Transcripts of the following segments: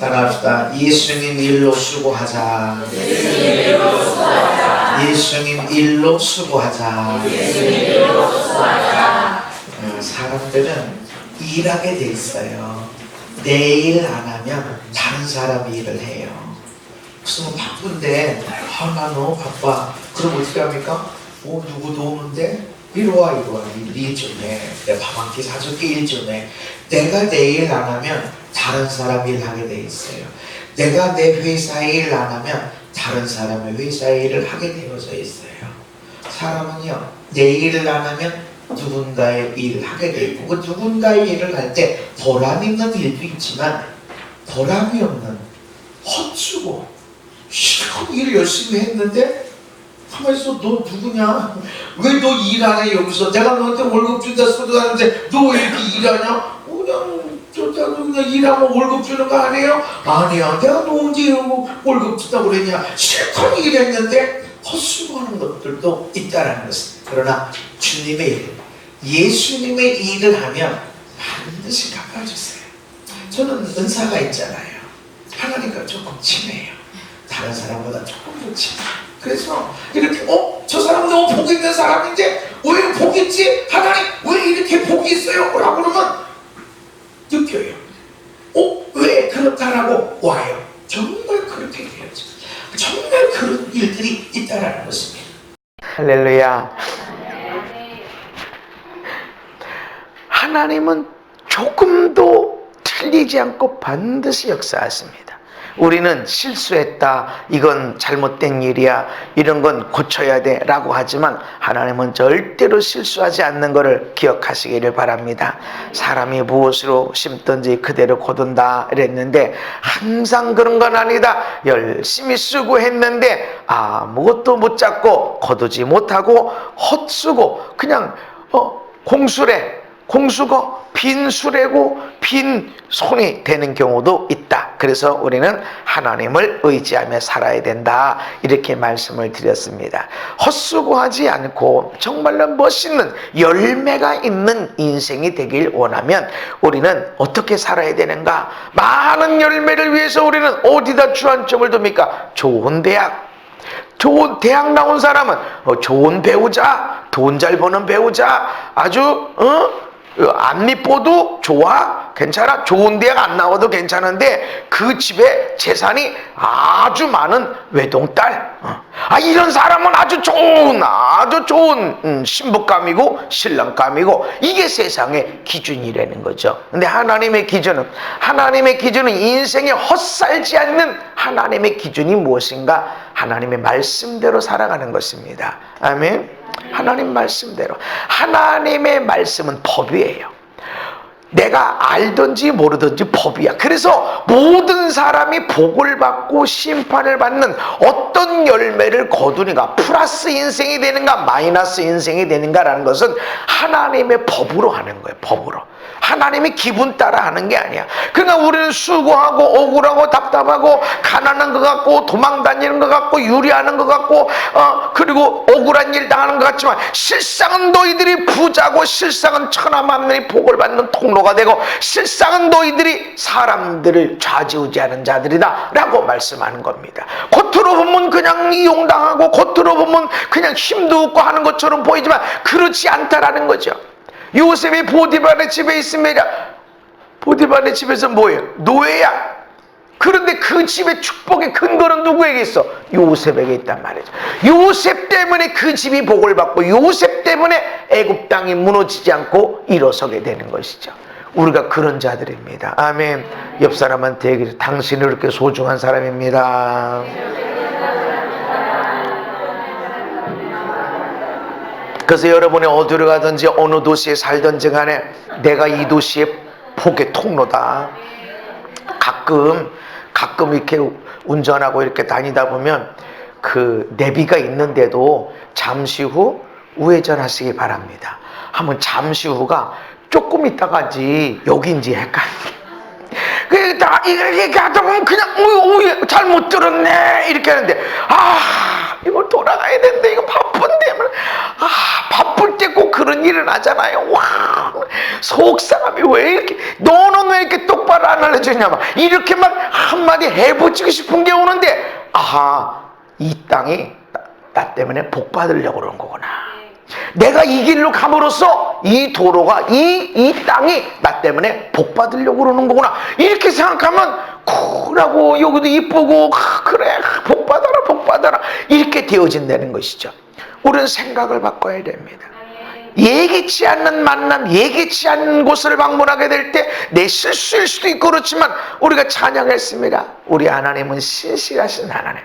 따라합시다. 예수님 일로 수고하자. 예수님 일로 수고하자. 사람들은 일하게 돼 있어요. 내 일 안 하면 다른 사람이 일을 해요. 무슨 바쁜데 나 너무 바빠. 그럼 어떻게 합니까? 누구도 오는데 이리 와 일 좀 해. 내 밥 한 끼 사줄게. 일 좀 해. 내가 내 일 안 하면 다른 사람이 일하게 돼 있어요. 내가 내 회사에 일 안 하면 다른 사람의 회사에 일을 하게 되어져 있어요. 사람은요, 내 일을 안 하면 누군가의 일을 하게 되고, 그 누군가의 일을 할 때 보람 있는 일도 있지만 보람이 없는 헛수고 실컷 일을 열심히 했는데 가만히 있어. 너 누구냐? 왜 너 일하냐? 여기서 내가 너한테 월급 준다 소리 하는데 너 왜 이렇게 일하냐? 그냥 일하면 월급 주는 거 아니에요? 아니야. 내가 너 언제 월급 준다고 그랬냐? 실컷 일했는데 헛수고하는 것들도 있다라는 것입니다. 그러나 주님의 일, 예수님의 일을 하면 반드시 갚아주세요. 저는 은사가 있잖아요. 하나님과 조금 친해요. 다른 사람보다 조금 더 친해요. 그래서 이렇게 저 사람 너무 복 있는 사람인데 왜 복 있지? 하나님 왜 이렇게 복이 있어요? 라고 그러면 느껴요. 왜 그렇다라고 와요. 정말 그렇게 되어져. 정말 그런 일들이 있다라는 것입니다. 할렐루야. 하나님은 조금도 틀리지 않고 반드시 역사하십니다. 우리는 실수했다, 이건 잘못된 일이야, 이런 건 고쳐야 돼 라고 하지만 하나님은 절대로 실수하지 않는 것을 기억하시기를 바랍니다. 사람이 무엇으로 심든지 그대로 거둔다 이랬는데 항상 그런 건 아니다. 열심히 수고했는데 아무것도 못 잡고 거두지 못하고 헛수고 그냥 공수고 빈 수레고 빈 손이 되는 경우도 있다. 그래서 우리는 하나님을 의지하며 살아야 된다, 이렇게 말씀을 드렸습니다. 헛수고하지 않고 정말로 멋있는 열매가 있는 인생이 되길 원하면 우리는 어떻게 살아야 되는가? 많은 열매를 위해서 우리는 어디다 주안점을 둡니까? 좋은 대학 나온 사람은 좋은 배우자, 돈 잘 버는 배우자, 아주 앞니뽀도 좋아? 괜찮아? 좋은 대학 안 나와도 괜찮은데 그 집에 재산이 아주 많은 외동딸, 이런 사람은 아주 좋은 신부감이고 신랑감이고, 이게 세상의 기준이라는 거죠. 근데 하나님의 기준은 인생에 헛살지 않는 하나님의 기준이 무엇인가? 하나님의 말씀대로 살아가는 것입니다. 아멘. 하나님 말씀대로. 하나님의 말씀은 법이에요. 내가 알든지 모르든지 법이야. 그래서 모든 사람이 복을 받고 심판을 받는 어떤 열매를 거두니까 플러스 인생이 되는가 마이너스 인생이 되는가라는 것은 하나님의 법으로 하는 거예요. 법으로. 하나님이 기분 따라 하는 게 아니야. 그러니까 우리는 수고하고 억울하고 답답하고 가난한 것 같고 도망다니는 것 같고 유리하는 것 같고 그리고 억울한 일 당하는 것 같지만 실상은 너희들이 부자고 실상은 천하만민이 복을 받는 통로가 되고 실상은 너희들이 사람들을 좌지우지하는 자들이다 라고 말씀하는 겁니다. 겉으로 보면 그냥 이용당하고 겉으로 보면 그냥 힘도 없고 하는 것처럼 보이지만 그렇지 않다라는 거죠. 요셉이 보디발의 집에 있습니다. 보디발의 집에서 뭐예요? 노예야. 그런데 그 집의 축복의 근거는 누구에게 있어? 요셉에게 있단 말이죠. 요셉 때문에 그 집이 복을 받고 요셉 때문에 애굽 땅이 무너지지 않고 일어서게 되는 것이죠. 우리가 그런 자들입니다. 아멘. 옆 사람한테 얘기해, 당신은 이렇게 소중한 사람입니다. 그래서 여러분이 어디로 가든지 어느 도시에 살든지 간에 내가 이 도시의 복의 통로다. 가끔 이렇게 운전하고 이렇게 다니다 보면 그 내비가 있는데도 잠시 후 우회전하시기 바랍니다. 하면 잠시 후가 조금 있다가지 여기인지 헷갈려. 이렇게 가다 보면 그냥 잘못 들었네 이렇게 하는데 이거 돌아가야 되는데 이거 바쁜데 바쁠 때 꼭 그런 일을 하잖아요. 속상함이 왜 이렇게, 너는 왜 이렇게 똑바로 안 알려주냐, 막 이렇게 막 한마디 해붙이고 싶은 게 오는데, 아하, 이 땅이 나 때문에 복 받으려고 그러는 거구나. 내가 이 길로 감으로써 이 도로가, 이 땅이 나 때문에 복 받으려고 그러는 거구나. 이렇게 생각하면 쿨하고 여기도 이쁘고, 그래, 복 받아라, 복 받아라, 이렇게 되어진다는 것이죠. 우리는 생각을 바꿔야 됩니다. 예기치 않는 만남, 예기치 않는 곳을 방문하게 될 때 내 실수일 수도 있고 그렇지만, 우리가 찬양했습니다. 우리 하나님은 신실하신 하나님,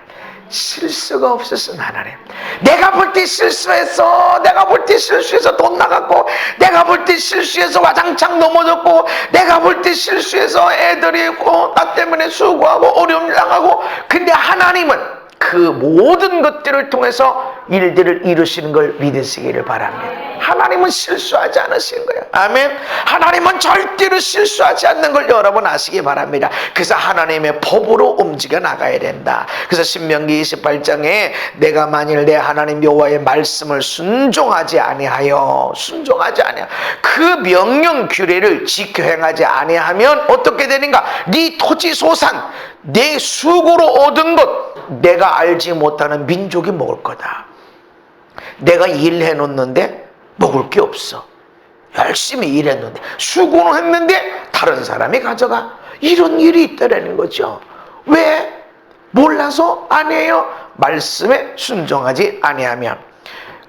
실수가 없으신 하나님. 내가 볼 때 실수했어, 내가 볼 때 실수해서 돈 나갔고, 내가 볼 때 실수해서 와장창 넘어졌고, 내가 볼 때 실수해서 애들이 있고, 나 때문에 수고하고 어려움 당하고, 근데 하나님은 그 모든 것들을 통해서 일들을 이루시는 걸 믿으시기를 바랍니다. 하나님은 실수하지 않으시는 거예요. 아멘. 하나님은 절대로 실수하지 않는 걸 여러분 아시기 바랍니다. 그래서 하나님의 법으로 움직여 나가야 된다. 그래서 신명기 28장에 내가 만일 내 하나님 여호와의 말씀을 순종하지 아니하여 그 명령 규례를 지켜 행하지 아니하면 어떻게 되는가? 네 토지 소산, 내 수고로 얻은 것, 내가 알지 못하는 민족이 먹을 거다. 내가 일해 놓는데 먹을 게 없어. 열심히 일했는데, 수고는 했는데 다른 사람이 가져가. 이런 일이 있다라는 거죠. 왜? 몰라서 아니에요. 말씀에 순종하지 아니하면.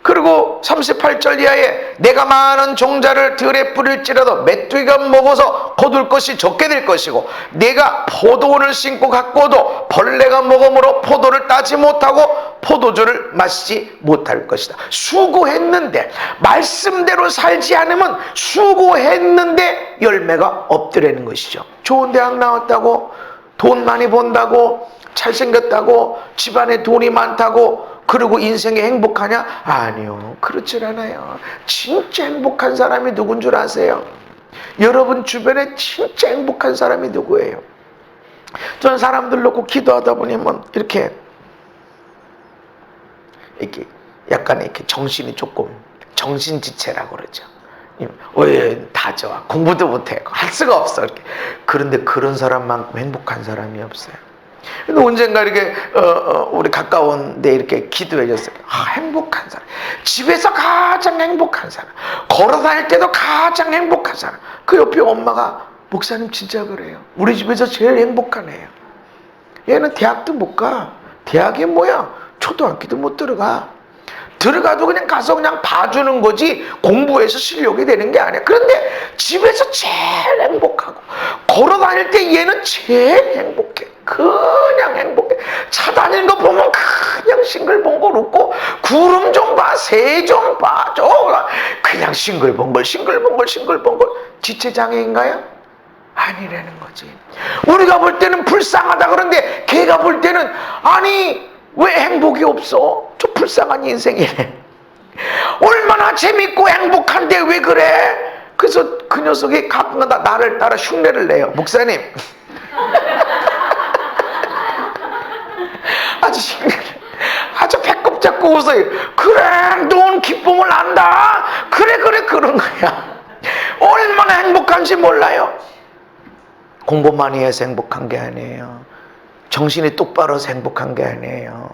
그리고 38절 이하에 내가 많은 종자를 들에 뿌릴지라도 메뚜기가 먹어서 거둘 것이 적게 될 것이고, 내가 포도원을 심고 가꾸어도 벌레가 먹음으로 포도를 따지 못하고 포도주를 마시지 못할 것이다. 수고했는데, 말씀대로 살지 않으면 수고했는데 열매가 없더라는 것이죠. 좋은 대학 나왔다고, 돈 많이 번다고, 잘생겼다고, 집안에 돈이 많다고, 그리고 인생에 행복하냐? 아니요, 그렇지 않아요. 진짜 행복한 사람이 누군 줄 아세요? 여러분 주변에 진짜 행복한 사람이 누구예요? 저는 사람들 놓고 기도하다 보니 이렇게 약간 이렇게 정신이 조금 정신지체라고 그러죠. 왜 다 좋아, 공부도 못해, 할 수가 없어, 이렇게. 그런데 그런 사람만큼 행복한 사람이 없어요. 근데 언젠가 이렇게 우리 가까운 데 이렇게 기도해 줬어요. 행복한 사람, 집에서 가장 행복한 사람, 걸어 다닐 때도 가장 행복한 사람. 그 옆에 엄마가, 목사님 진짜 그래요, 우리 집에서 제일 행복한 애예요. 얘는 대학도 못 가. 대학이 뭐야, 초등학교도 못 들어가도 그냥 가서 그냥 봐주는 거지 공부해서 실력이 되는 게 아니야. 그런데 집에서 제일 행복하고, 걸어 다닐 때 얘는 제일 행복해. 그냥 행복해. 차 다니는 거 보면 그냥 싱글벙글 웃고, 구름 좀 봐, 새 좀 봐, 그냥 싱글벙글. 지체장애인가요? 아니라는 거지. 우리가 볼 때는 불쌍하다 그런데 걔가 볼 때는, 아니 왜 행복이 없어? 저 불쌍한 인생이네. 얼마나 재밌고 행복한데 왜 그래? 그래서 그 녀석이 가끔가다 나를 따라 흉내를 내요. 목사님, 아주 배꼽 잡고 웃어요. 그래, 넌 기쁨을 안다. 그래, 그런 거야. 얼마나 행복한지 몰라요. 공부 많이 해서 행복한 게 아니에요. 정신이 똑바로 해서 행복한 게 아니에요.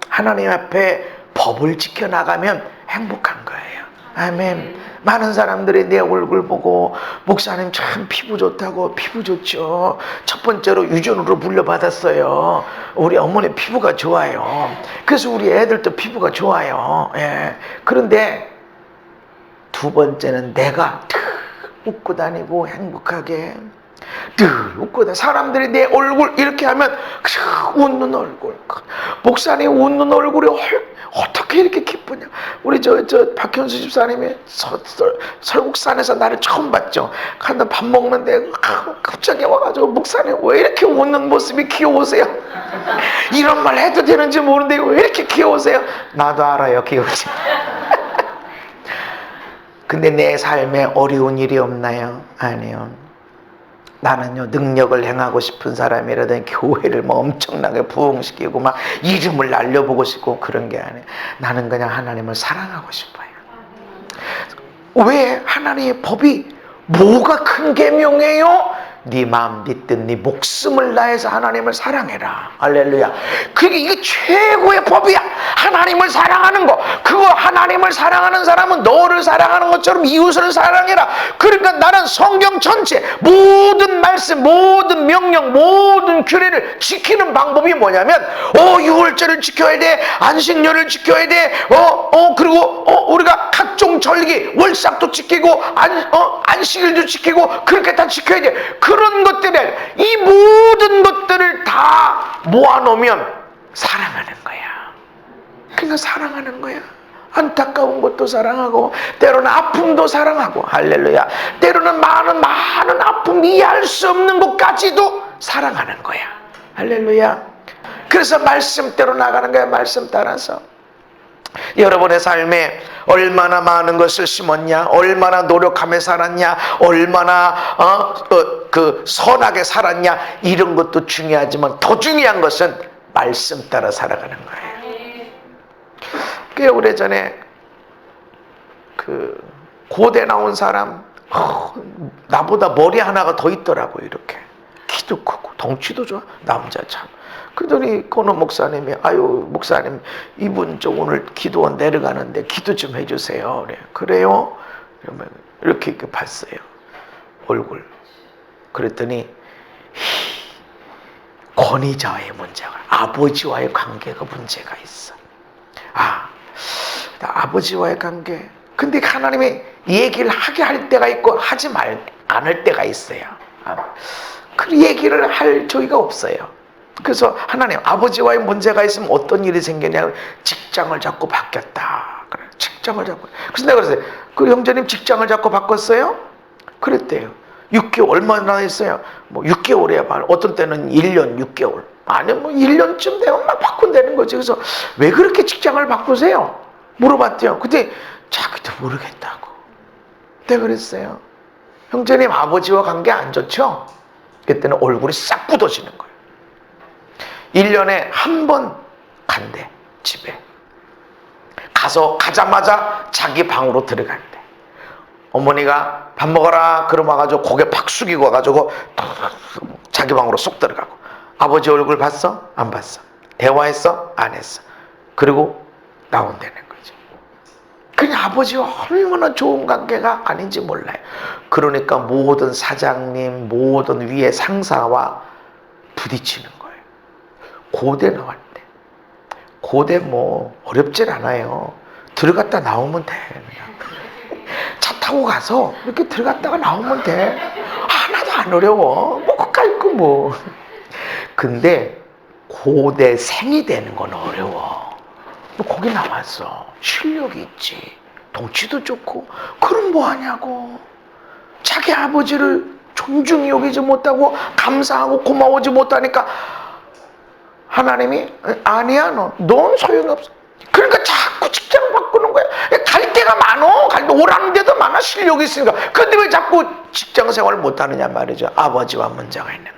하나님 앞에 법을 지켜나가면 행복한 거예요. 아멘. 많은 사람들이 내 얼굴 보고, 목사님 참 피부 좋다고. 피부 좋죠. 첫 번째로 유전으로 물려받았어요. 우리 어머니 피부가 좋아요. 그래서 우리 애들도 피부가 좋아요. 예. 그런데 두 번째는 내가 웃고 다니고 행복하게 늘 웃고 다니고, 사람들이 내 얼굴 이렇게 하면 웃는 얼굴, 목사님 웃는 얼굴이 어떻게 이렇게 기쁘냐. 우리 저 박현수 집사님이 설국산에서 나를 처음 봤죠. 간다 밥 먹는데 갑자기 와가지고, 목사님 왜 이렇게 웃는 모습이 귀여우세요? 이런 말 해도 되는지 모르는데 왜 이렇게 귀여우세요? 나도 알아요, 귀여우지. 근데 내 삶에 어려운 일이 없나요? 아니요. 나는요, 능력을 행하고 싶은 사람이라든 교회를 엄청나게 부흥시키고 막 이름을 날려보고 싶고 그런 게 아니에요. 나는 그냥 하나님을 사랑하고 싶어요. 왜? 하나님의 법이 뭐가 큰 계명이에요? 네 마음, 네 뜻, 네 목숨을 다해서 하나님을 사랑해라. 할렐루야. 그게 이게 최고의 법이야. 하나님을 사랑하는 거. 그거 하나님을 사랑하는 사람은 너를 사랑하는 것처럼 이웃을 사랑해라. 그러니까 나는 성경 전체 모든 말씀, 모든 명령, 모든 규례를 지키는 방법이 뭐냐면 유월절을 지켜야 돼. 안식년을 지켜야 돼. 그리고 우리가 각종 절기, 월삭도 지키고 안식일도 지키고 그렇게 다 지켜야 돼. 그런 것들을 이 모든 것들을 다 모아놓으면 사랑하는 거야. 그러니까 사랑하는 거야. 안타까운 것도 사랑하고 때로는 아픔도 사랑하고 할렐루야. 때로는 많은 아픔 이해할 수 없는 것까지도 사랑하는 거야. 할렐루야. 그래서 말씀대로 나가는 거야. 말씀 따라서. 여러분의 삶에 얼마나 많은 것을 심었냐, 얼마나 노력하며 살았냐, 얼마나 선하게 살았냐, 이런 것도 중요하지만 더 중요한 것은 말씀 따라 살아가는 거예요. 꽤 오래전에 고대 나온 사람, 나보다 머리 하나가 더 있더라고. 이렇게 키도 크고 덩치도 좋아. 남자 참. 그러더니 고노 목사님이 목사님 이분 저 오늘 기도원 내려가는데 기도 좀 해주세요. 그래. 그래요? 그러면 이렇게 봤어요. 얼굴. 그랬더니 권위자와의 문제가, 아버지와의 관계가 문제가 있어. 아버지와의 관계. 근데 하나님이 얘기를 하게 할 때가 있고 하지 않을 때가 있어요. 그 얘기를 할 저희가 없어요. 그래서 하나님, 아버지와의 문제가 있으면 어떤 일이 생기냐면 직장을 자꾸 바뀌었다. 그래, 직장을 자꾸. 그래서 내가 그랬어요. 그 형제님 직장을 자꾸 바꿨어요? 그랬대요. 6개월 얼마나 했어요? 6개월이야 말. 어떤 때는 1년 6개월. 아니 1년쯤 되면 막 바꾼다는 거지. 그래서 왜 그렇게 직장을 바꾸세요? 물어봤대요. 근데 자기도 모르겠다고. 내가 그랬어요. 형제님 아버지와 관계 안 좋죠? 그때는 얼굴이 싹 굳어지는 거예요. 1년에 한 번 간대. 집에 가자마자 자기 방으로 들어간대. 어머니가 밥 먹어라 그럼 와가지고 고개 팍 숙이고 와가지고 자기 방으로 쏙 들어가고. 아버지 얼굴 봤어? 안 봤어. 대화했어? 안 했어. 그리고 나온다는 거죠. 그냥 아버지와 얼마나 좋은 관계가 아닌지 몰라요. 그러니까 모든 사장님, 모든 위에 상사와 부딪히는 거예요. 고대 나왔대. 고대 어렵진 않아요. 들어갔다 나오면 돼. 그냥 차 타고 가서 이렇게 들어갔다가 나오면 돼. 하나도 안 어려워. 그까 있고 근데 고대생이 되는 건 어려워. 거기 나왔어. 실력이 있지. 덩치도 좋고. 그럼 뭐 하냐고. 자기 아버지를 존중히 여기지 못하고 감사하고 고마워하지 못하니까 하나님이 아니야 넌 소용없어. 그러니까 자꾸 직장 바꾸는 거야. 갈 데가 많어. 오라는 데도 많아. 실력이 있으니까. 근데 왜 자꾸 직장 생활을 못하느냐 말이죠. 아버지와 문제가 있는 거야.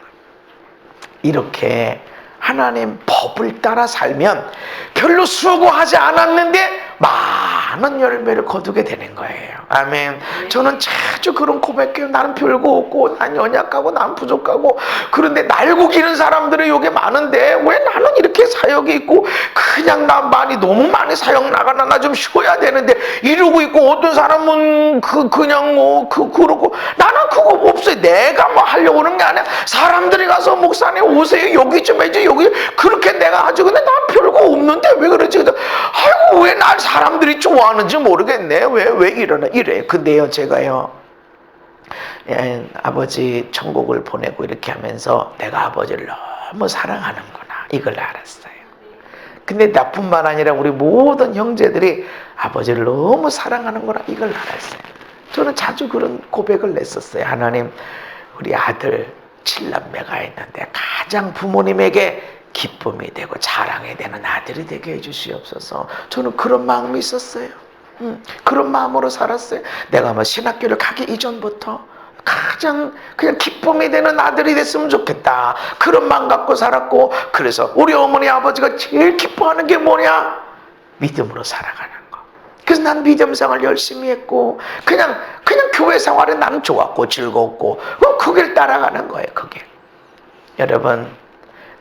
이렇게 하나님 법을 따라 살면 별로 수고하지 않았는데 많은 열매를 거두게 되는 거예요. 아멘. 저는 자주 그런 고백해요. 나는 별거 없고 난 연약하고 난 부족하고 그런데 날고 기는 사람들이 여기 많은데 왜 나는 이렇게 사역이 있고 그냥 나 너무 많이 사역 나가나 나 좀 쉬어야 되는데 이러고 있고 어떤 사람은 그냥 그러고 나는 그거 없어요. 내가 하려고 하는 게 아니야. 사람들이 가서 목사님 오세요. 여기 좀 해줘. 여기 그렇게 내가 하죠. 근데 나 별거 없는데 왜 그러지? 아이고 왜 날 사람들이 좋아하는지 모르겠네. 왜 이래. 근데요 제가요 아버지 천국을 보내고 이렇게 하면서 내가 아버지를 너무 사랑하는구나 이걸 알았어요. 근데 나뿐만 아니라 우리 모든 형제들이 아버지를 너무 사랑하는구나 이걸 알았어요. 저는 자주 그런 고백을 냈었어요. 하나님 우리 아들 7남매가 있는데 가장 부모님에게 기쁨이 되고 자랑이 되는 아들이 되게 해주시옵소서. 저는 그런 마음이 있었어요. 그런 마음으로 살았어요. 내가 신학교를 가기 이전부터 가장 그냥 기쁨이 되는 아들이 됐으면 좋겠다. 그런 마음 갖고 살았고, 그래서 우리 어머니 아버지가 제일 기뻐하는 게 뭐냐? 믿음으로 살아가는 거. 그래서 난 믿음 생활 열심히 했고 그냥 교회 생활은 나는 좋았고 즐거웠고 그 길 따라가는 거예요. 그게 여러분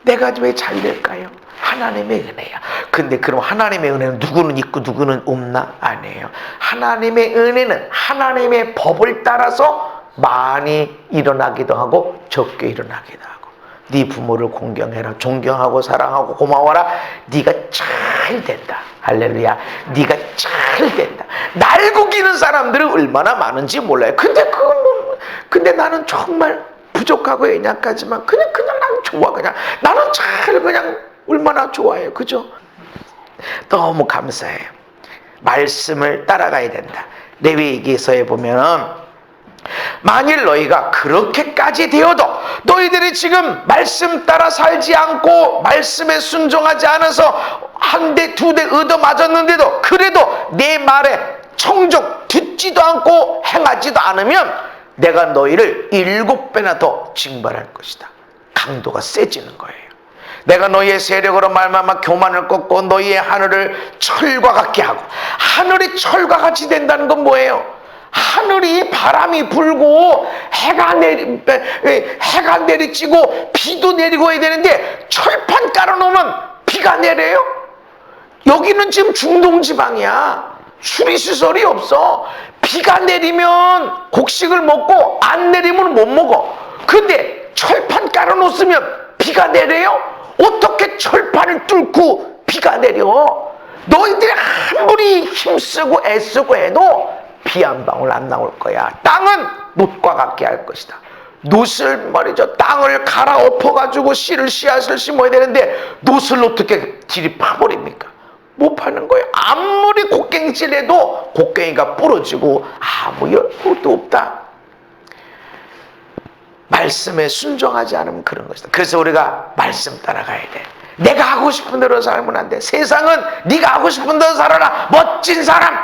내가 왜 잘 될까요? 하나님의 은혜야. 근데 그럼 하나님의 은혜는 누구는 있고 누구는 없나? 아니에요. 하나님의 은혜는 하나님의 법을 따라서 많이 일어나기도 하고 적게 일어나기도 하고 네 부모를 공경해라. 존경하고 사랑하고 고마워라. 네가 잘 된다. 할렐루야. 네가 잘 된다. 날 구기는 사람들은 얼마나 많은지 몰라요. 근데 나는 정말 부족하고 연약하지만 그냥 난 좋아. 나는 그냥 얼마나 좋아요. 그죠? 너무 감사해요. 말씀을 따라가야 된다. 레위기서에 보면 만일 너희가 그렇게까지 되어도 너희들이 지금 말씀 따라 살지 않고 말씀에 순종하지 않아서 한 대 두 대 얻어맞았는데도 그래도 내 말에 청종 듣지도 않고 행하지도 않으면 내가 너희를 7배나 더 징벌할 것이다. 강도가 세지는 거예요. 내가 너희의 세력으로 말미암아 교만을 꺾고 너희의 하늘을 철과 같게 하고 하늘이 철과 같이 된다는 건 뭐예요? 하늘이 바람이 불고 해가 내리치고 비도 내리고 해야 되는데 철판 깔아놓으면 비가 내려요? 여기는 지금 중동지방이야. 수리시설이 없어. 비가 내리면 곡식을 먹고 안 내리면 못 먹어. 근데 철판 깔아놓으면 비가 내려요? 어떻게 철판을 뚫고 비가 내려? 너희들이 아무리 힘쓰고 애쓰고 해도 비 한 방울 안 나올 거야. 땅은 놋과 같게 할 것이다. 놋을 말이죠. 땅을 갈아 엎어가지고 씨앗을 심어야 되는데 놋을 어떻게 길이 파버립니까? 못 파는 거예요. 아무리 곡괭이질해도 곡괭이가 부러지고 아무 것도 없다. 말씀에 순종하지 않으면 그런 것이다. 그래서 우리가 말씀 따라가야 돼. 내가 하고 싶은 대로 살면 안 돼. 세상은 네가 하고 싶은 대로 살아라. 멋진 사람.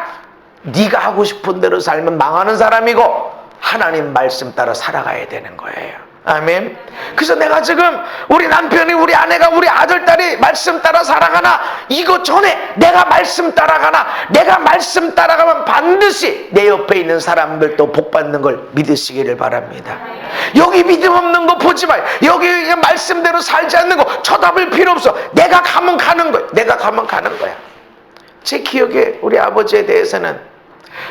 네가 하고 싶은 대로 살면 망하는 사람이고 하나님 말씀 따라 살아가야 되는 거예요. 아멘. 그래서 내가 지금 우리 남편이 우리 아내가 우리 아들 딸이 말씀 따라 살아가나 이거 전에 내가 말씀 따라가나 내가 말씀 따라가면 반드시 내 옆에 있는 사람들도 복 받는 걸 믿으시기를 바랍니다. 여기 믿음 없는 거 보지 마요. 여기 말씀대로 살지 않는 거 쳐다볼 필요 없어. 내가 가면 가는 거야. 내가 가면 가는 거야. 제 기억에 우리 아버지에 대해서는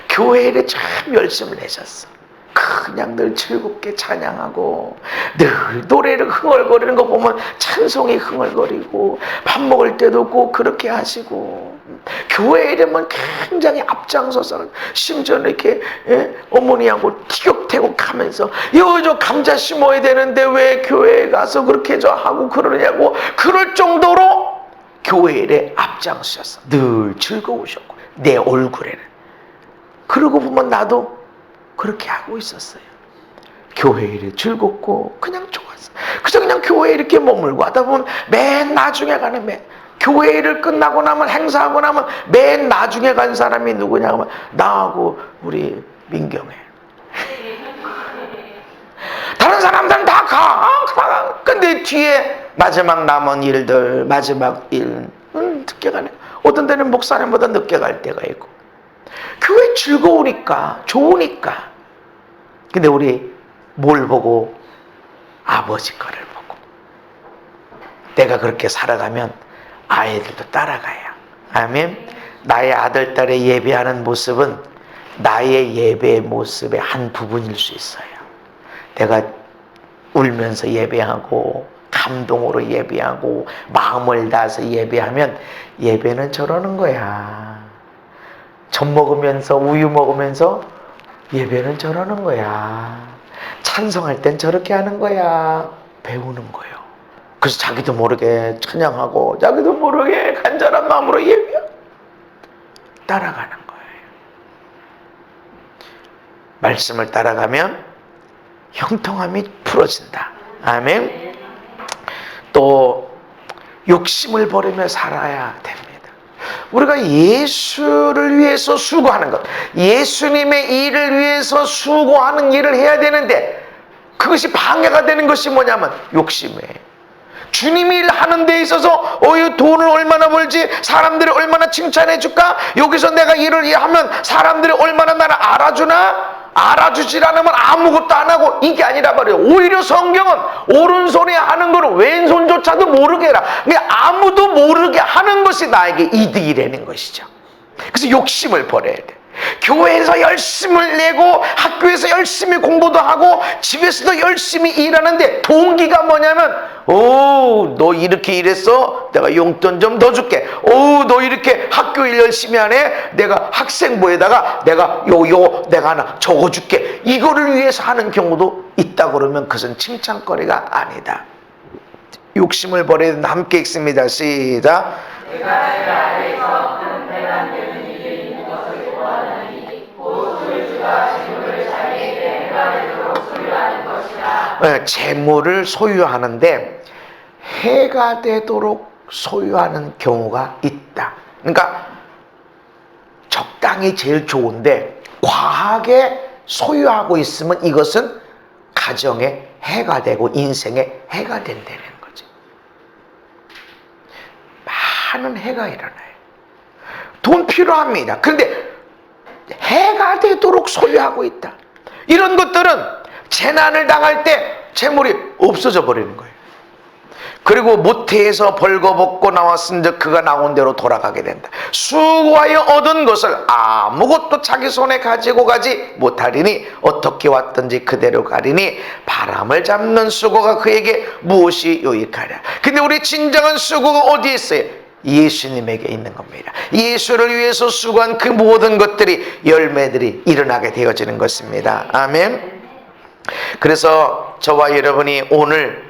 교회를 참 열심히 내셨어. 그냥 늘 즐겁게 찬양하고 늘 노래를 흥얼거리는 거 보면 찬송이 흥얼거리고 밥 먹을 때도 꼭 그렇게 하시고 교회 이름은 굉장히 앞장서서 심지어 이렇게 어머니하고 티격태격하면서 저 감자 심어야 되는데 왜 교회에 가서 그렇게 하고 그러냐고 그럴 정도로 교회 일에 앞장서셨어. 늘 즐거우셨고 내 얼굴에는 그러고 보면 나도 그렇게 하고 있었어요. 교회 일이 즐겁고 그냥 좋았어. 그래서 그냥 교회에 이렇게 머물고 하다 보면 맨 나중에 가는 교회 일을 끝나고 나면 행사하고 나면 맨 나중에 간 사람이 누구냐 하면 나하고 우리 민경애. 다른 사람들은 다 가. 근데 뒤에 마지막 남은 일들 마지막 일 늦게 가네. 어떤 때는 목사님보다 늦게 갈 때가 있고 교회 즐거우니까 좋으니까. 근데 우리 뭘 보고? 아버지 거를 보고. 내가 그렇게 살아가면 아이들도 따라가요. 아멘. 나의 아들 딸의 예배하는 모습은 나의 예배의 모습의 한 부분일 수 있어요. 내가 울면서 예배하고 감동으로 예배하고 마음을 다해서 예배하면 예배는 저러는 거야. 젖 먹으면서 우유 먹으면서 예배는 저러는 거야. 찬송할 땐 저렇게 하는 거야. 배우는 거예요. 그래서 자기도 모르게 찬양하고 자기도 모르게 간절한 마음으로 예배하고 따라가는 거예요. 말씀을 따라가면 형통함이 풀어진다. 아멘. 또 욕심을 버리며 살아야 됩니다. 우리가 예수를 위해서 수고하는 것, 예수님의 일을 위해서 수고하는 일을 해야 되는데 그것이 방해가 되는 것이 뭐냐면 욕심이에요. 주님이 일하는 데 있어서 이 돈을 얼마나 벌지, 사람들이 얼마나 칭찬해 줄까, 여기서 내가 일을 하면 사람들이 얼마나 나를 알아주나, 알아주질 않으면 아무것도 안 하고, 이게 아니라 말이에요. 오히려 성경은 오른손에 하는 거는 왼손조차도 모르게 해라. 아무도 모르게 하는 것이 나에게 이득이라는 것이죠. 그래서 욕심을 버려야 돼. 교회에서 열심을 내고 학교에서 열심히 공부도 하고 집에서도 열심히 일하는데 동기가 뭐냐면, 너 이렇게 일했어? 내가 용돈 좀 더 줄게. 너 이렇게 학교 일 열심히 하네? 내가 학생부에다가 내가 내가 하나 적어줄게. 이거를 위해서 하는 경우도 있다 그러면 그것은 칭찬거리가 아니다. 욕심을 버려야 된다. 함께 읽습니다. 시작. 재물을 소유하는데 해가 되도록 소유하는 경우가 있다. 그러니까 적당히 제일 좋은데 과하게 소유하고 있으면 이것은 가정에 해가 되고 인생에 해가 된다는 거지. 많은 해가 일어나요. 돈 필요합니다. 그런데 해가 되도록 소유하고 있다. 이런 것들은 재난을 당할 때 재물이 없어져 버리는 거예요. 그리고 모태에서 벌거벗고 나왔은즉 그가 나온 대로 돌아가게 된다. 수고하여 얻은 것을 아무것도 자기 손에 가지고 가지 못하리니 어떻게 왔든지 그대로 가리니 바람을 잡는 수고가 그에게 무엇이 유익하랴. 근데 우리 진정한 수고가 어디에 있어요? 예수님에게 있는 겁니다. 예수를 위해서 수고한 그 모든 것들이 열매들이 일어나게 되어지는 것입니다. 아멘. 그래서 저와 여러분이 오늘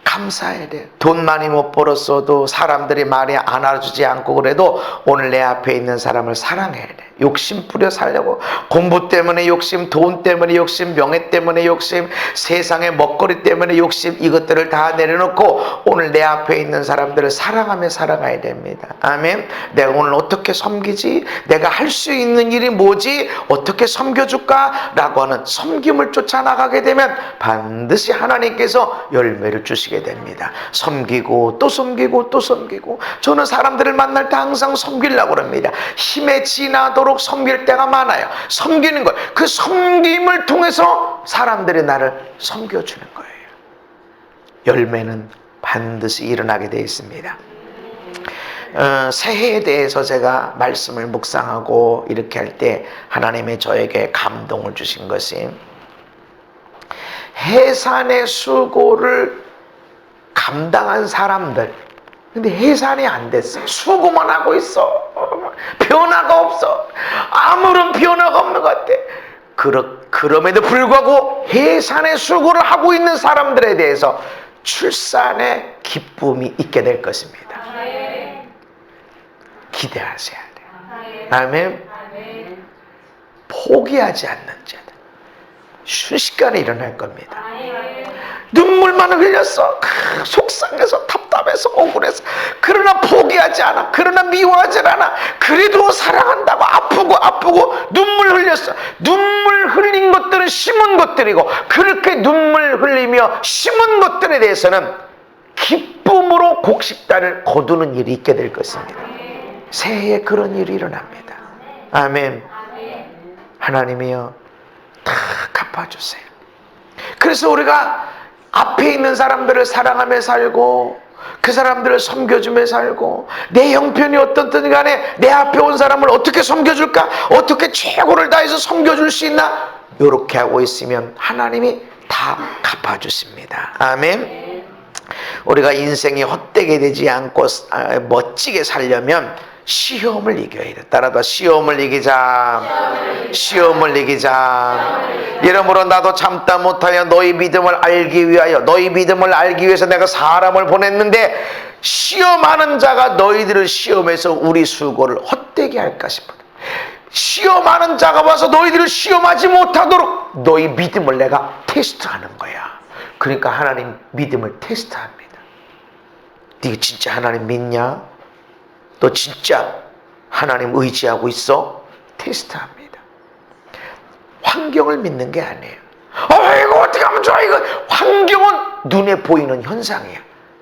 감사해야 돼요. 돈 많이 못 벌었어도 사람들이 말이 안 알아주지 않고 그래도 오늘 내 앞에 있는 사람을 사랑해야 돼. 욕심 뿌려 살려고, 공부 때문에 욕심, 돈 때문에 욕심, 명예 때문에 욕심, 세상의 먹거리 때문에 욕심, 이것들을 다 내려놓고 오늘 내 앞에 있는 사람들을 사랑하며 살아가야 됩니다. 아멘. 내가 오늘 어떻게 섬기지? 내가 할 수 있는 일이 뭐지? 어떻게 섬겨줄까? 라고 하는 섬김을 쫓아나가게 되면 반드시 하나님께서 열매를 주시게 됩니다. 섬기고 또 섬기고 또 섬기고. 저는 사람들을 만날 때 항상 섬기려고 합니다. 힘에 지나도록 섬길 때가 많아요. 섬기는 것, 그 섬김을 통해서 사람들이 나를 섬겨주는 거예요. 열매는 반드시 일어나게 되어 있습니다. 새해에 대해서 제가 말씀을 묵상하고 이렇게 할 때 하나님이 저에게 감동을 주신 것이, 해산의 수고를 감당한 사람들, 근데 해산이 안 됐어. 수고만 하고 있어. 변화가 없어. 아무런 변화가 없는 것 같아. 그럼에도 불구하고 해산의 수고를 하고 있는 사람들에 대해서 출산의 기쁨이 있게 될 것입니다. 기대하셔야 돼요. 아멘. 포기하지 않는 자들 순식간에 일어날 겁니다. 눈물만 흘렸어. 속상해서 답답해서 억울해서. 그러나 포기하지 않아. 그러나 미워하지 않아. 그래도 사랑한다고 아프고 눈물 흘렸어. 눈물 흘린 것들은 심은 것들이고, 그렇게 눈물 흘리며 심은 것들에 대해서는 기쁨으로 곡식단을 거두는 일이 있게 될 것입니다. 새해에 그런 일이 일어납니다. 아멘. 하나님이여 다 갚아주세요. 그래서 우리가 앞에 있는 사람들을 사랑하며 살고, 그 사람들을 섬겨주며 살고, 내 형편이 어떻든 간에 내 앞에 온 사람을 어떻게 섬겨줄까, 어떻게 최고를 다해서 섬겨줄 수 있나, 이렇게 하고 있으면 하나님이 다 갚아주십니다. 아멘. 우리가 인생이 헛되게 되지 않고 멋지게 살려면 시험을 이겨야 돼. 따라서 시험을 이기자. 시험을 이기자. 이러므로 나도 참다 못하여 너희 믿음을 알기 위하여, 너희 믿음을 알기 위해서 내가 사람을 보냈는데, 시험하는 자가 너희들을 시험해서 우리 수고를 헛되게 할까 싶어요. 시험하는 자가 와서 너희들을 시험하지 못하도록 너희 믿음을 내가 테스트하는 거야. 그러니까 하나님 믿음을 테스트합니다. 네가 진짜 하나님 믿냐? 너 진짜 하나님 의지하고 있어? 테스트합니다. 환경을 믿는 게 아니에요. 이거 어떻게 하면 좋아? 이거 환경은 눈에 보이는 현상이야.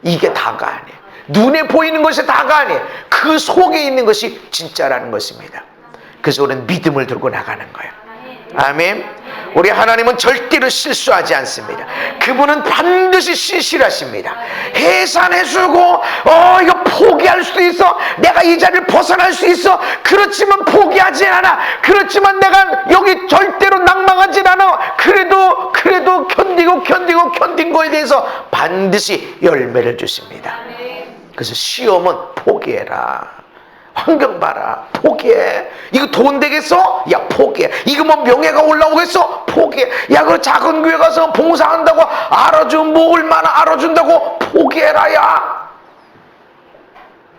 이게 다가 아니에요. 눈에 보이는 것이 다가 아니에요. 그 속에 있는 것이 진짜라는 것입니다. 그래서 우리는 믿음을 들고 나가는 거예요. 아멘. 우리 하나님은 절대로 실수하지 않습니다. 그분은 반드시 신실하십니다. 해산해주고 이거 포기할 수도 있어. 내가 이 자리를 벗어날 수 있어. 그렇지만 포기하지 않아. 그렇지만 내가 여기 절대로 낭망하지 않아. 그래도 견딘 거에 대해서 반드시 열매를 주십니다. 그래서 시험은 포기해라. 환경 봐라. 포기해. 이거 돈 되겠어? 야, 포기해. 이거 뭐 명예가 올라오겠어? 포기해. 야, 그 작은 교회 가서 봉사한다고 알아주면 뭐 얼마나 알아준다고? 포기해라, 야.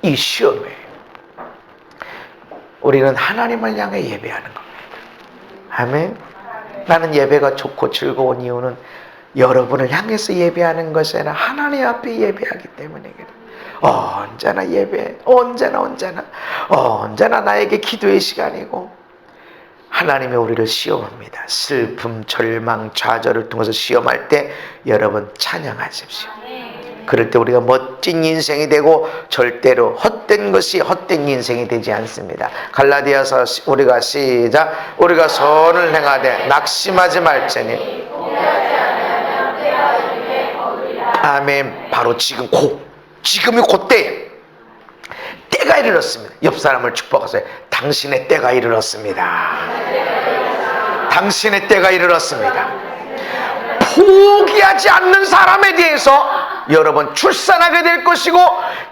이 시험에 우리는 하나님을 향해 예배하는 겁니다. 아멘. 나는 예배가 좋고 즐거운 이유는 여러분을 향해서 예배하는 것이 아니라 하나님 앞에 예배하기 때문에 그래요. 언제나 예배, 언제나 나에게 기도의 시간이고, 하나님이 우리를 시험합니다. 슬픔, 절망, 좌절을 통해서 시험할 때 여러분 찬양하십시오. 그럴 때 우리가 멋진 인생이 되고 절대로 헛된 것이 헛된 인생이 되지 않습니다. 갈라디아서 우리가 시작. 우리가 선을 행하되 낙심하지 말지니. 아멘. 바로 지금이 그때 때가 이르렀습니다. 옆 사람을 축복하세요. 당신의 때가 이르렀습니다. 당신의 때가 이르렀습니다. 포기하지 않는 사람에 대해서 여러분 출산하게 될 것이고,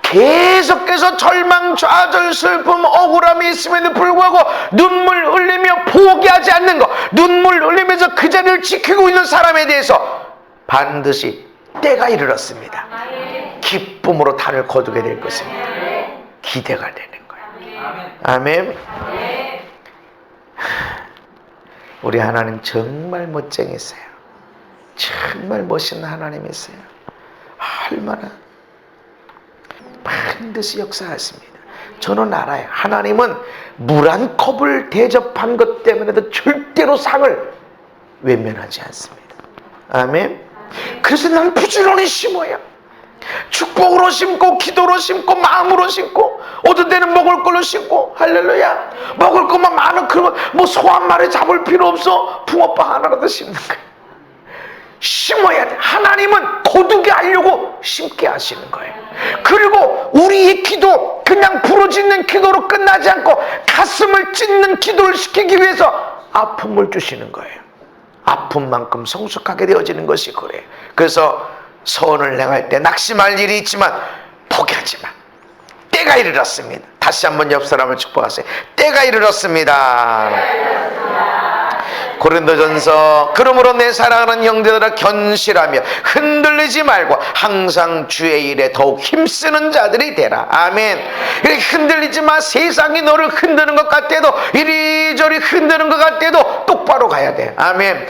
계속해서 절망, 좌절, 슬픔, 억울함이 있음에도 불구하고 눈물 흘리며 포기하지 않는 것, 눈물 흘리면서 그 자리를 지키고 있는 사람에 대해서 반드시 때가 이르렀습니다. 기쁨으로 단을 거두게 될 것입니다. 기대가 되는 거예요. 아멘. 우리 하나님 정말 멋쟁이세요. 정말 멋있는 하나님이세요. 얼마나 반드시 역사하십니다. 저는 알아요. 하나님은 물 한 컵을 대접한 것 때문에도 절대로 상을 외면하지 않습니다. 아멘. 그래서 난 부지런히 심어요. 축복으로 심고, 기도로 심고, 마음으로 심고, 어떤 때는 먹을 걸로 심고. 할렐루야. 먹을 것만 많은, 그런 뭐 소 한 마리 잡을 필요 없어. 붕어빵 하나라도 심는 거예요. 심어야 돼. 하나님은 거두게 하려고 심게 하시는 거예요. 그리고 우리의 기도, 그냥 부르짖는 기도로 끝나지 않고 가슴을 찢는 기도를 시키기 위해서 아픔을 주시는 거예요. 아픔만큼 성숙하게 되어지는 것이 그래요. 그래서 선을 행할 때 낙심할 일이 있지만 포기하지 마. 때가 이르렀습니다. 다시 한번 옆 사람을 축복하세요. 때가 이르렀습니다. 고린도전서 그러므로 내 사랑하는 형제들아 견실하며 흔들리지 말고 항상 주의 일에 더욱 힘쓰는 자들이 되라. 아멘. 이렇게 흔들리지 마. 세상이 너를 흔드는 것 같아도, 이리저리 흔드는 것 같아도 똑바로 가야 돼. 아멘.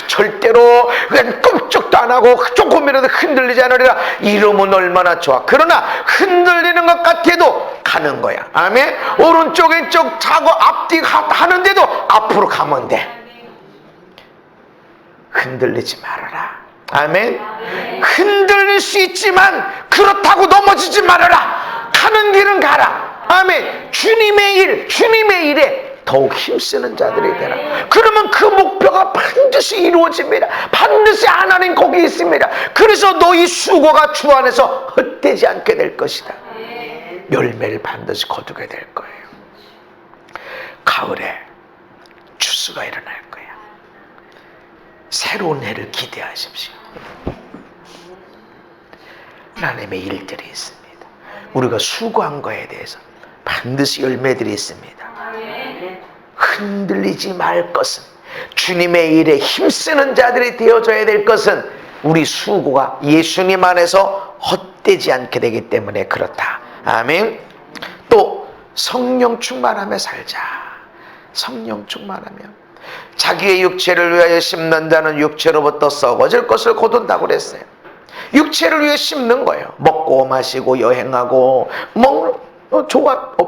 절대로 그냥 끔찍도 안 하고 조금이라도 흔들리지 않으리라. 이러면 얼마나 좋아. 그러나 흔들리는 것 같아도 가는 거야. 아멘. 오른쪽 왼쪽 차고 앞뒤 하는데도 앞으로 가면 돼. 흔들리지 말아라. 아멘. 흔들릴 수 있지만 그렇다고 넘어지지 말아라. 가는 길은 가라. 아멘. 주님의 일에 더욱 힘쓰는 자들이 되라. 그러면 그 목표가 반드시 이루어집니다. 반드시 하나님 거기 있습니다. 그래서 너희 수고가 주 안에서 헛되지 않게 될 것이다. 열매를 반드시 거두게 될 거예요. 가을에 추수가 일어날 거야. 새로운 해를 기대하십시오. 하나님의 일들이 있습니다. 우리가 수고한 거에 대해서 반드시 열매들이 있습니다. 흔들리지 말 것은, 주님의 일에 힘쓰는 자들이 되어줘야 될 것은 우리 수고가 예수님 안에서 헛되지 않게 되기 때문에 그렇다. 아멘. 또 성령 충만하며 살자. 성령 충만하며. 자기의 육체를 위하여 심는 자는 육체로부터 썩어질 것을 거둔다고 그랬어요. 육체를 위해 심는 거예요. 먹고 마시고 여행하고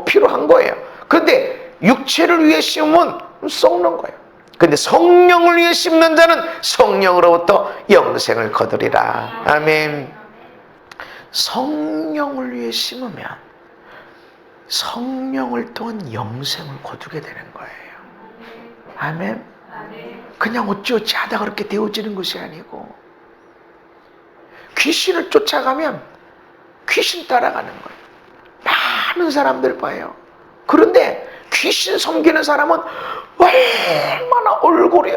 필요한 거예요. 그런데 육체를 위해 심으면 썩는 거예요. 근데 성령을 위해 심는 자는 성령으로부터 영생을 거두리라. 아멘. 성령을 위해 심으면 성령을 통한 영생을 거두게 되는 거예요. 아멘. 그냥 어찌어찌 하다가 그렇게 되어지는 것이 아니고 귀신을 쫓아가면 귀신 따라가는 거예요. 많은 사람들 봐요. 그런데 귀신 섬기는 사람은 얼마나 얼굴이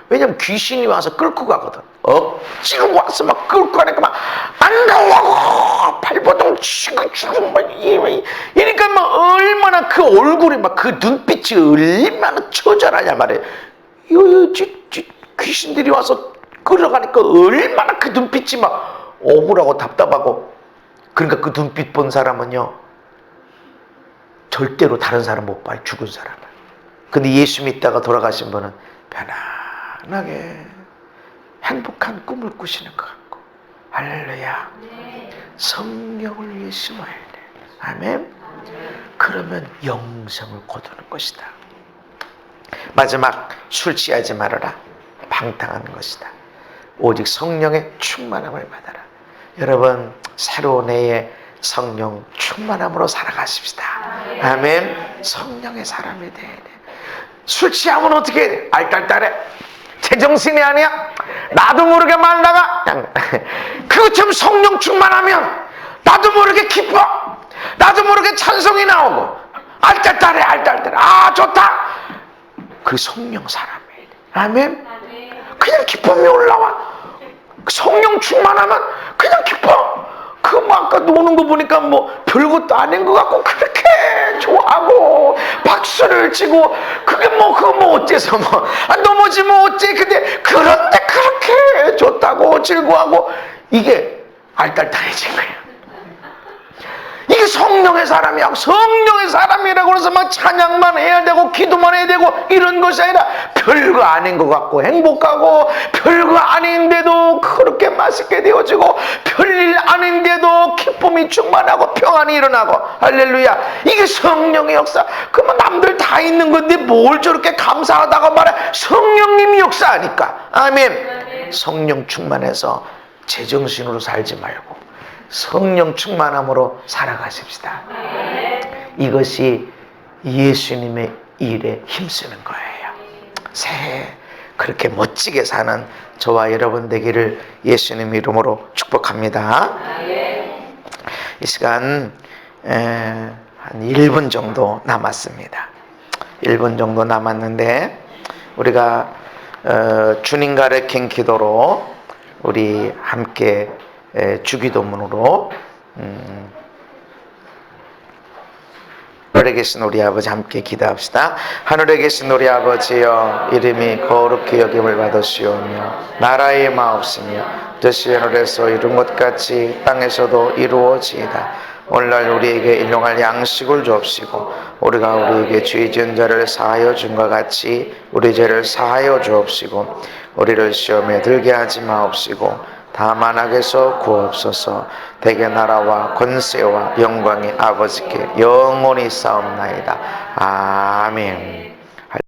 왜냐면 귀신이 와서 끌고 가거든. 억지로 와서 막 끌고 가니까 막 안 나오고 발버둥 치고 막 이러니까 막 얼마나 그 얼굴이 막 그 눈빛이 얼마나 처절하냐 말이에요. 귀신들이 와서 끌어가니까 얼마나 그 눈빛이 막 억울하고 답답하고. 그러니까 그 눈빛 본 사람은요 절대로 다른 사람 못 봐요. 죽은 사람을. 근데 예수 믿다가 돌아가신 분은 편안하게 행복한 꿈을 꾸시는 것 같고. 할렐루야. 성령을 위해 심어야 돼. 아멘. 그러면 영생을 거두는 것이다. 마지막, 술 취하지 말아라. 방탕한 것이다. 오직 성령의 충만함을 받아라. 여러분, 새로운 해에 성령 충만함으로 살아가십시다. 아멘. 성령의 사람이 돼야 돼. 술 취하면 어떻게 해? 알딸딸해. 제정신이 아니야. 나도 모르게 말다가 그것처럼 성령 충만하면 나도 모르게 기뻐. 나도 모르게 찬송이 나오고 알딸딸해. 알딸딸해. 아, 좋다. 그 성령 사람이에요. 아멘. 그냥 기쁨이 올라와. 성령 충만하면 그냥 기뻐. 그 뭐 아까 노는 거 보니까 뭐 별것도 아닌 것 같고 그렇게 좋아하고 박수를 치고 그게 뭐 그거 뭐 어째서 뭐 넘어지면 어째. 근데 그런데 그렇게 좋다고 즐거워하고 이게 알딸딸해진 거예요. 이게 성령의 사람이야. 성령의 사람이라고 해서 막 찬양만 해야 되고 기도만 해야 되고 이런 것이 아니라 별거 아닌 것 같고 행복하고 별거 아닌데도 그렇게 맛있게 되어지고 별일 아닌데도 기쁨이 충만하고 평안이 일어나고. 할렐루야. 이게 성령의 역사. 그러면 남들 다 있는 건데 뭘 저렇게 감사하다고 말해. 성령님이 역사하니까. 아멘. 성령 충만해서 제정신으로 살지 말고 성령 충만함으로 살아가십시다. 이것이 예수님의 일에 힘쓰는 거예요. 새해 그렇게 멋지게 사는 저와 여러분 되기를 예수님 이름으로 축복합니다. 이 시간 한 1분 정도 남았습니다. 1분 정도 남았는데 우리가 주님 가르친 기도로 우리 함께 주기도문으로 하늘에 계신 우리 아버지 함께 기도합시다. 하늘에 계신 우리 아버지여, 이름이 거룩히 여김을 받으시오며 나라의 마옵시며 뜻이 하늘에서 이룬 것 같이 땅에서도 이루어지이다. 오늘날 우리에게 일용할 양식을 주옵시고 우리가 우리에게 죄 지은 자를 사하여 준 것 같이 우리 죄를 사하여 주옵시고 우리를 시험에 들게 하지 마옵시고 다만 악에서 구하옵소서. 대개 나라와 권세와 영광이 아버지께 영원히 싸움나이다. 아멘.